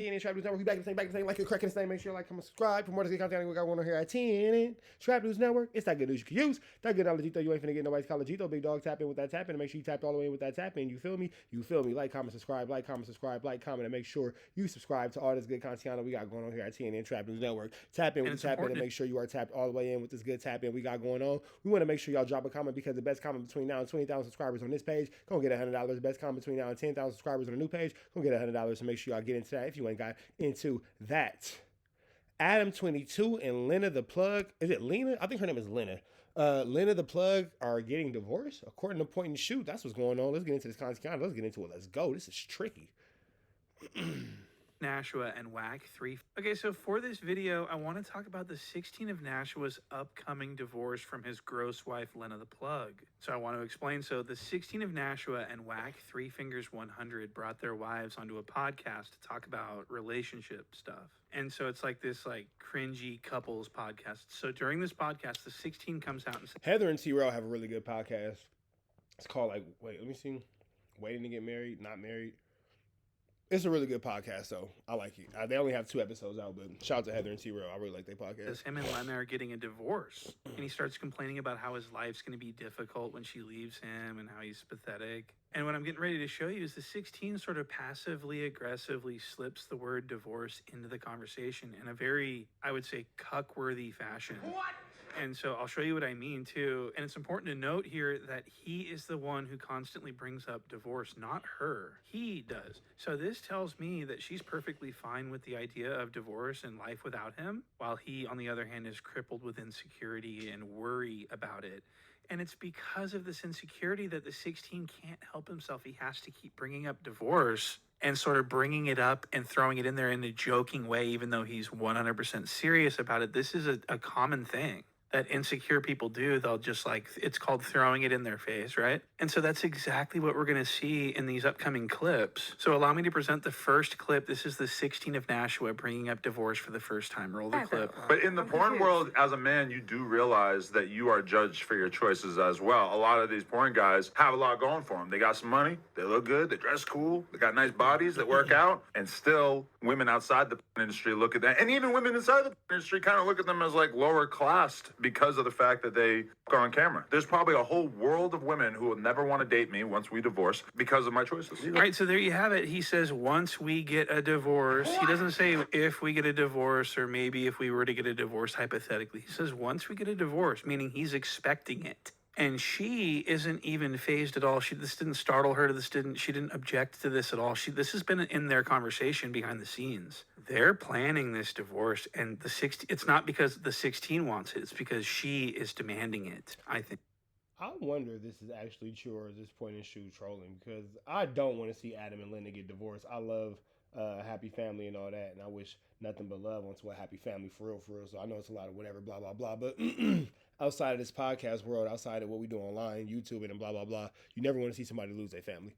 TNN Trap News Network. We back in the same, like you're cracking the same. Make sure you like, comment, subscribe for more of the content we got going on here at TNN Trap News Network. It's that good news you can use. That good knowledge, you ain't finna get nobody's college. Big dog, tap in with that tap in and make sure you tap all the way in with that tap in. You feel me? You feel me? Like, comment, subscribe, like, comment, and make sure you subscribe to all this good content that we got going on here at TNN Trap News Network. Tap in with the tap in and make sure you are tapped all the way in with this good tap in we got going on. We want to make sure y'all drop a comment because the best comment between now and 20,000 subscribers on this page gonna get $100. The best comment between now and 10,000 subscribers on the new page gonna get $100. So make sure y'all get into that if you ain't got into that. Adam22 and Lena the Plug. Is it Lena? I think her name is Lena. Lena the Plug are getting divorced. According to Point and Shoot, that's what's going on. Let's get into this content. Let's get into it. Let's go. This is tricky. Nashua and WACK 3. Okay, so for this video, I want to talk about the 16 of Nashua's upcoming divorce from his gross wife, Lena the Plug. So I want to explain. So the 16 of Nashua and WACK 3 Fingers 100 brought their wives onto a podcast to talk about relationship stuff. And so it's like this cringy couples podcast. So during this podcast, the 16 comes out and says, Heather and T-Rail have a really good podcast. It's called let me see. Waiting to Get Married, Not Married. It's a really good podcast, though. I like it. They only have 2 episodes out, but shout out to Heather and T-Rail. I really like their podcast. Him and Lena are getting a divorce. And he starts complaining about how his life's going to be difficult when she leaves him and how he's pathetic. And what I'm getting ready to show you is the 16 sort of passively, aggressively slips the word divorce into the conversation in a very, I would say, cuck-worthy fashion. What? And so I'll show you what I mean, too. And it's important to note here that he is the one who constantly brings up divorce, not her. He does. So this tells me that she's perfectly fine with the idea of divorce and life without him, while he, on the other hand, is crippled with insecurity and worry about it. And it's because of this insecurity that the 16 can't help himself. He has to keep bringing up divorce and sort of bringing it up and throwing it in there in a joking way, even though he's 100% serious about it. This is a common thing that insecure people do. They'll just it's called throwing it in their face, right? And so that's exactly what we're going to see in these upcoming clips. So allow me to present the first clip. This is the 16 of Nashua bringing up divorce for the first time. Roll the clip. But in the porn world, as a man, you do realize that you are judged for your choices as well. A lot of these porn guys have a lot going for them. They got some money, they look good, they dress cool, they got nice bodies, they work out, and still women outside the porn industry look at that. And even women inside the porn industry kind of look at them as lower class because of the fact that they go on camera. There's probably a whole world of women who will never want to date me once we divorce because of my choices. All right, so there you have it. He says once we get a divorce. He doesn't say if we get a divorce or maybe if we were to get a divorce hypothetically. He says once we get a divorce, meaning he's expecting it. And she isn't even phased at all. This didn't startle her. She didn't object to this at all. This has been in their conversation behind the scenes. They're planning this divorce, and it's not because the 16 wants it. It's because she is demanding it, I think. I wonder if this is actually true or is this Point and Shoot trolling, because I don't want to see Adam and Lena get divorced. I love happy family and all that, and I wish nothing but love onto a happy family for real. So I know it's a lot of whatever, blah, blah, blah, but outside of this podcast world, outside of what we do online, YouTube and blah, blah, blah, you never want to see somebody lose their family.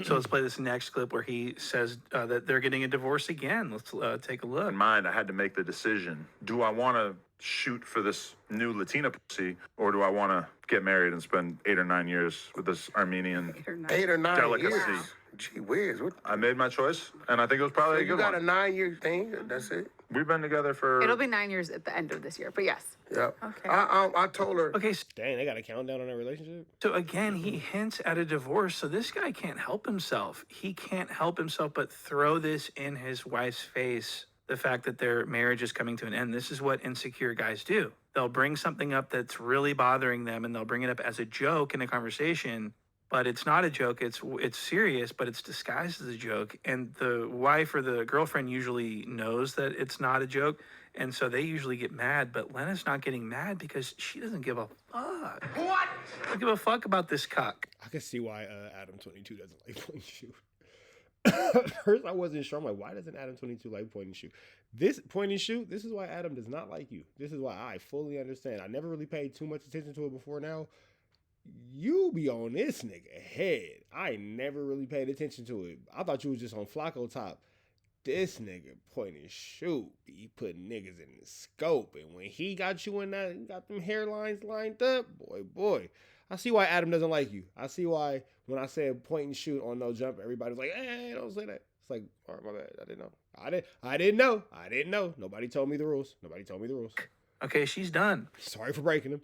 So let's play this next clip where he says that they're getting a divorce again. Let's take a look. In mind, I had to make the decision. Do I want to shoot for this new Latina pussy, or do I want to get married and spend 8 or 9 years with this Armenian 8 or 9 delicacy? Years. Gee whiz. I made my choice, and I think it was probably a good one. You got a 9-year thing, that's it? We've been together for... It'll be 9 years at the end of this year, but yes. Yep. Okay. I told her. Okay. Dang, they got a countdown on their relationship? So again, he hints at a divorce. So this guy can't help himself. He can't help himself but throw this in his wife's face, the fact that their marriage is coming to an end. This is what insecure guys do. They'll bring something up that's really bothering them, and they'll bring it up as a joke in a conversation. But it's not a joke, it's serious, but it's disguised as a joke. And the wife or the girlfriend usually knows that it's not a joke, and so they usually get mad. But Lena's not getting mad because she doesn't give a fuck. What? I don't give a fuck about this cuck. I can see why Adam22 doesn't like Point and Shoot. At first, I wasn't sure. I'm like, why doesn't Adam22 like Point and Shoot? This Point and Shoot, this is why Adam does not like you. This is why I fully understand. I never really paid too much attention to it before now. You be on this nigga head. I never really paid attention to it. I thought you was just on FLAKKO top. This nigga Point and Shoot be putting niggas in the scope. And when he got you in that, you got them hairlines lined up, boy. I see why Adam doesn't like you. I see why when I said Point and Shoot on No Jump, everybody's like, hey, don't say that. It's like, all right, my bad. I didn't know. I didn't know. Nobody told me the rules. Okay, she's done. Sorry for breaking them.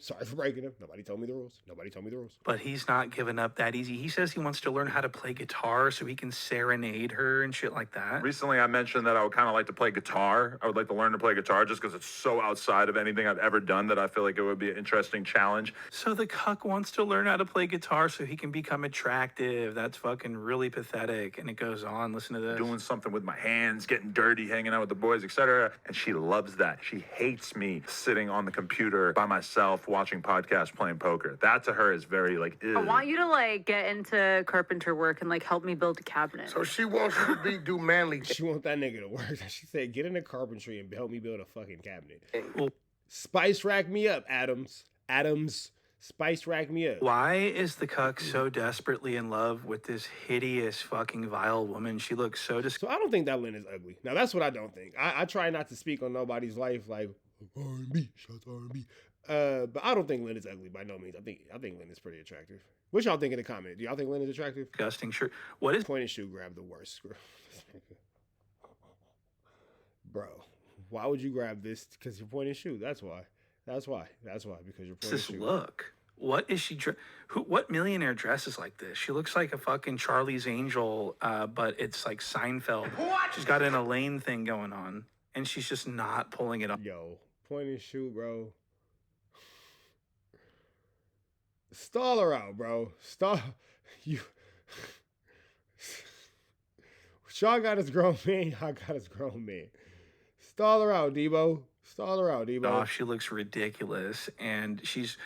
Nobody told me the rules. But he's not giving up that easy. He says he wants to learn how to play guitar so he can serenade her and shit like that. Recently, I mentioned that I would kind of like to play guitar. I would like to learn to play guitar just because it's so outside of anything I've ever done that I feel like it would be an interesting challenge. So the cuck wants to learn how to play guitar so he can become attractive. That's fucking really pathetic. And it goes on. Listen to this. Doing something with my hands, getting dirty, hanging out with the boys, etc. And she loves that. She hates me sitting on the computer by myself watching podcasts, playing poker. That to her is very like, ew. I want you to like get into carpenter work and like help me build a cabinet. So she wants you to do manly. She want that nigga to work. She said, get into carpentry and help me build a fucking cabinet. Well, Spice rack me up, Adams. Spice rack me up. why is the cuck so desperately in love with this hideous fucking vile woman? She looks so So I don't think that Lynn is ugly. Now that's what I don't think. I try not to speak on nobody's life like R&B, shots R&B. But I don't think Lynn is ugly by no means. I think Lynn is pretty attractive. What y'all think in the comment? Do y'all think Lynn is attractive? disgusting. Sure. What is Point and shoot grab the worst. Bro, why would you grab this? Because you're point and shoot. That's why. Because you're point and this shoot. look? What is she? What millionaire dresses like this? She looks like a fucking Charlie's Angel, but it's like Seinfeld. She's got an Elaine thing going on, and she's just not pulling it off. Yo, point and shoot, bro. Stall her out, bro. You. Shaw got his grown man. I got his grown man. Stall her out, Debo. Oh, she looks ridiculous, and she's,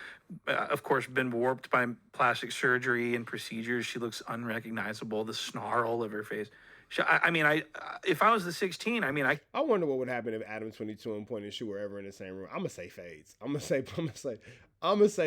of course, been warped by plastic surgery and procedures. She looks unrecognizable. The snarl of her face. If I was the 16, I wonder what would happen if Adam22 and Point and Shoot were ever in the same room. I'm gonna say fades. I'm gonna say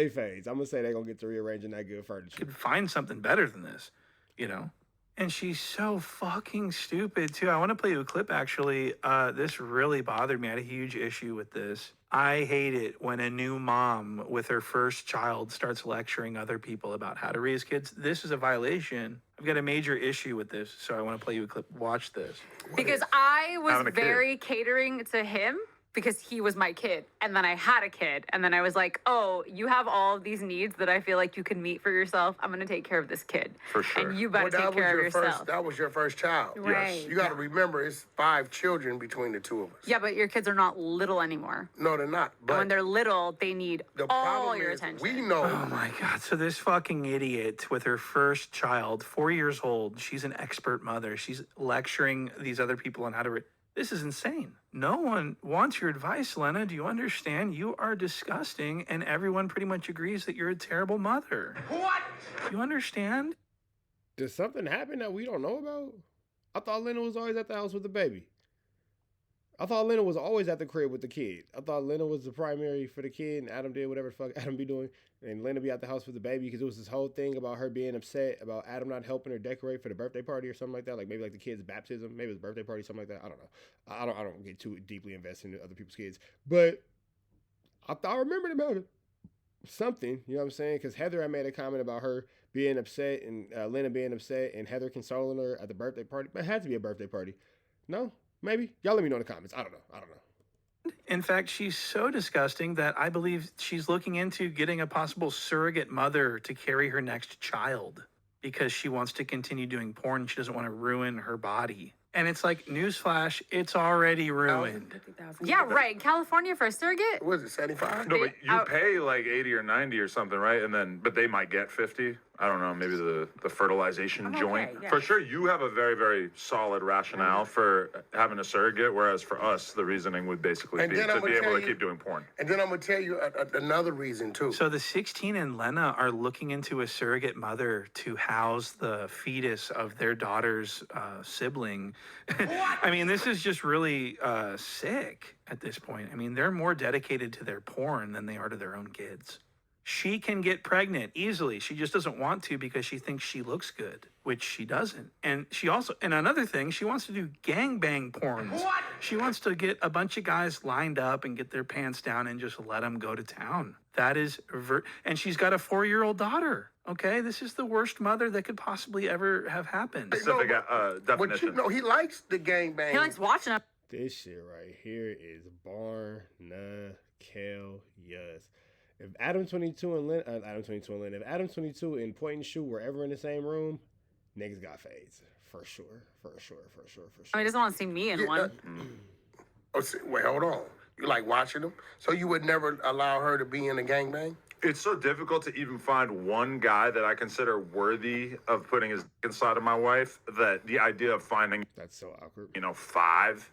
fades. I'm gonna say they're gonna get to rearranging that good furniture. could find something better than this, you know. And she's so fucking stupid too. I want to play you a clip actually. This really bothered me. I had a huge issue with this. I hate it when a new mom with her first child starts lecturing other people about how to raise kids. This is a violation. I've got a major issue with this, so I want to play you a clip. Watch this. Because I was Having a kid. very catering to him because he was my kid. And then I had a kid. And then I was like, oh, you have all of these needs that I feel like you can meet for yourself. I'm going to take care of this kid. For sure. And you better take care of yourself. That was your first child. Right. You got to remember, it's 5 children between the two of us. Yeah, but your kids are not little anymore. No, they're not. And But when they're little, they need the all problem your is, attention. we know. Oh my God. So this fucking idiot with her first child, 4 years old, she's an expert mother. She's lecturing these other people on how to... This is insane. No one wants your advice, Lena. Do you understand? You are disgusting, and everyone pretty much agrees that you're a terrible mother. What? You understand? Did something happen that we don't know about? I thought Lena was always at the house with the baby. I thought Lena was always at the crib with the kid. I thought Lena was the primary for the kid, and Adam did whatever the fuck Adam be doing, and Lena be at the house with the baby because it was this whole thing about her being upset about Adam not helping her decorate for the birthday party or something like that. Like maybe like the kid's baptism, maybe it was a birthday party, something like that. I don't know. I don't get too deeply invested into other people's kids, but I remembered about it. Something, you know what I'm saying? Because Heather had made a comment about her being upset and Lena being upset and Heather consoling her at the birthday party. But it had to be a birthday party. No? Maybe? Y'all let me know in the comments. I don't know. In fact, she's so disgusting that I believe she's looking into getting a possible surrogate mother to carry her next child because she wants to continue doing porn. She doesn't want to ruin her body. And it's like, newsflash, it's already ruined. Yeah, right. In California for a surrogate? What is it, 75? No, but you pay like 80 or 90 or something, right? And then, but they might get 50. I don't know, maybe the fertilization I'm joint. okay, yeah. For sure, you have a very, very solid rationale for having a surrogate, whereas for us, the reasoning would basically And be then to I'm be gonna able tell to you- keep doing porn. And then I'm going to tell you another reason, too. So the 16 and Lena are looking into a surrogate mother to house the fetus of their daughter's sibling. I mean, this is just really sick at this point. I mean, they're more dedicated to their porn than they are to their own kids. She can get pregnant easily. She just doesn't want to because she thinks she looks good, which she doesn't. And she also, and another thing, she wants to do gangbang porn. She wants to get a bunch of guys lined up and get their pants down and just let them go to town. That is, and she's got a 4-year-old daughter. Okay, this is the worst mother that could possibly ever have happened. Specific But definition. you know, he likes the gangbang. He likes watching them. This shit right here is Barnacle Yes. If Adam22 and Lena, if Adam22 and Point and Shoot were ever in the same room, niggas got fades. For sure. I mean, he doesn't want to see me in one. Wait, hold on. You like watching them? So you would never allow her to be in a gangbang? It's so difficult to even find one guy that I consider worthy of putting his dick inside of my wife that the idea of finding, That's so awkward. 5,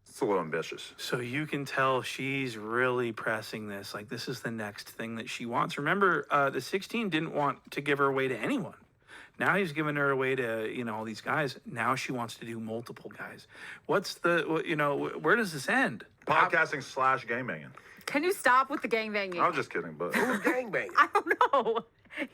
it's a little ambitious. So you can tell she's really pressing this. Like, this is the next thing that she wants. Remember, the 16 didn't want to give her away to anyone. Now he's giving her away to, all these guys. Now she wants to do multiple guys. What's where does this end? Podcasting / gangbanging. Can you stop with the gangbanging? I'm just kidding, but Who's gangbanging? I don't know.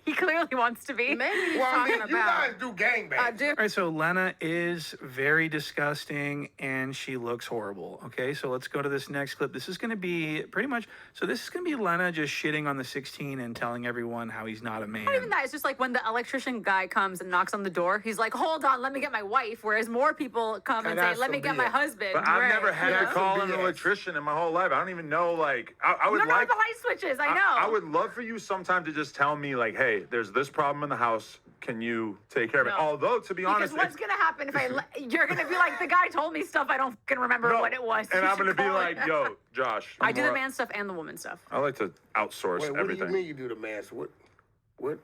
He clearly wants to be. Maybe he's Well, I mean, talking you about. guys do gangbang. All right, so Lena is very disgusting and she looks horrible. Okay, so let's go to this next clip. This is going to be pretty much, this is going to be Lena just shitting on the 16 and telling everyone how he's not a man. Not even that. It's just like when the electrician guy comes and knocks on the door, he's like, hold on, let me get my wife. Whereas more people come and say, that's let me some get my BS. husband. But I've never had to Yeah. call Some an BS. electrician in my whole life. I don't even know, I You would don't know like... the light switches. I know. I would love for you sometime to just tell me, like, hey, there's this problem in the house. Can you take care of it? No. Although, to be Because honest, what's going to happen if you're going to be like, the guy told me stuff, I don't fucking remember No, what it was. and You I'm should going to be call like, it. yo, Josh. I do the more- man stuff and the woman stuff. I like to outsource Wait, what everything. do you mean you do the man? So what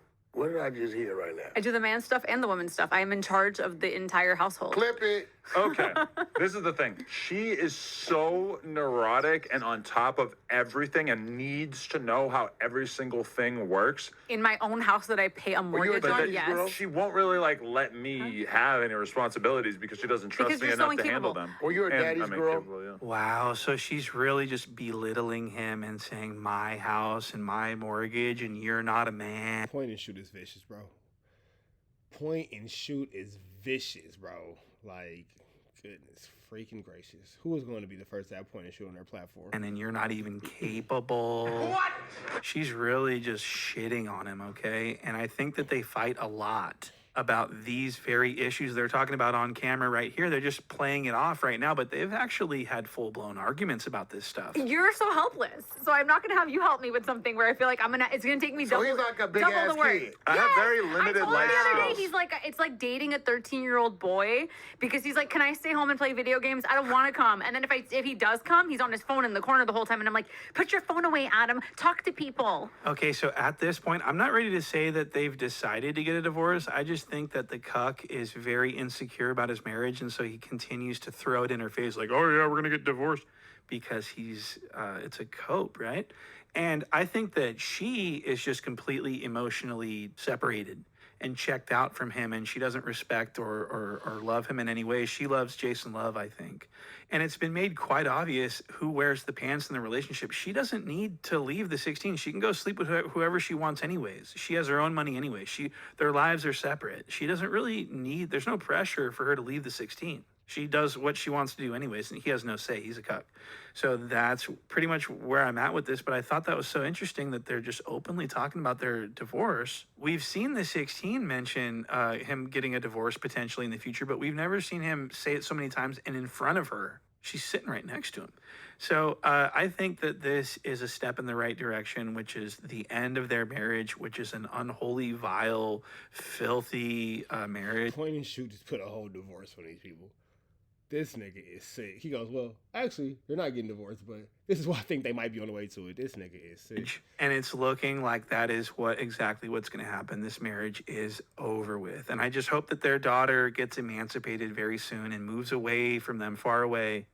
did I just hear right now? I do the man stuff and the woman stuff. I am in charge of the entire household. Clip it. Okay, this is the thing. She is so neurotic and on top of everything and needs to know how every single thing works. In my own house that I pay a mortgage But on, that- yes. she won't really let me have any responsibilities because she doesn't trust Because me you're so enough to handle incapable. them. Well, you're a And daddy's I'm girl. incapable, yeah. Wow, so she's really just belittling him and saying my house and my mortgage and you're not a man. Point and Shoot is vicious, bro. Point and Shoot is vicious, bro. Like, goodness freaking gracious. Who is going to be the first to have Point and Shoot on their platform? And then you're not even capable. What? She's really just shitting on him, okay? And I think that they fight a lot about these very issues they're talking about on camera right here. They're just playing it off right now, but they've actually had full-blown arguments about this stuff. You're so helpless. So I'm not going to have you help me with something where I feel like it's going to take me So double, he's like a big double ass the work. kid. I have very limited I told life him the other day, skills. he's like, it's like dating a 13-year-old boy because he's like, can I stay home and play video games? I don't want to come. And then if he does come, he's on his phone in the corner the whole time. And I'm like, put your phone away, Adam. Talk to people. Okay, so at this point, I'm not ready to say that they've decided to get a divorce. I just think that the cuck is very insecure about his marriage, and so he continues to throw it in her face like, oh yeah, we're gonna get divorced, because it's a cope, right? And I think that she is just completely emotionally separated and checked out from him, and she doesn't respect or love him in any way. She loves Jason Love, I think. And it's been made quite obvious who wears the pants in the relationship. She doesn't need to leave the 16. She can go sleep with whoever she wants anyways. She has her own money anyway. Their lives are separate. She doesn't really need, there's no pressure for her to leave the 16. She does what she wants to do anyways, and he has no say. He's a cuck. So that's pretty much where I'm at with this, but I thought that was so interesting that they're just openly talking about their divorce. We've seen the 16 mention him getting a divorce potentially in the future, but we've never seen him say it so many times and in front of her. She's sitting right next to him. So I think that this is a step in the right direction, which is the end of their marriage, which is an unholy, vile, filthy marriage. Point and Shoot just put a whole divorce on these people. This nigga is sick. He goes, well, actually, they're not getting divorced, but this is why I think they might be on the way to it. This nigga is sick. And it's looking like that is exactly what's going to happen. This marriage is over with. And I just hope that their daughter gets emancipated very soon and moves away from them, far away,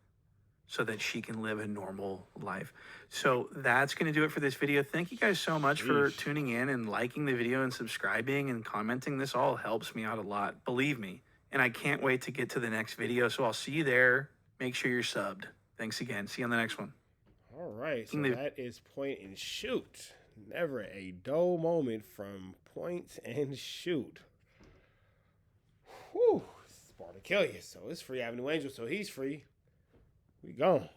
so that she can live a normal life. So that's going to do it for this video. Thank you guys so much for tuning in and liking the video and subscribing and commenting. This all helps me out a lot, believe me. And I can't wait to get to the next video. So I'll see you there. Make sure you're subbed. Thanks again. See you on the next one. All right. So that is Point and Shoot. Never a dull moment from Point and Shoot. Whew. It's about to kill you. So it's free Avenue Angel. So he's free. We gone.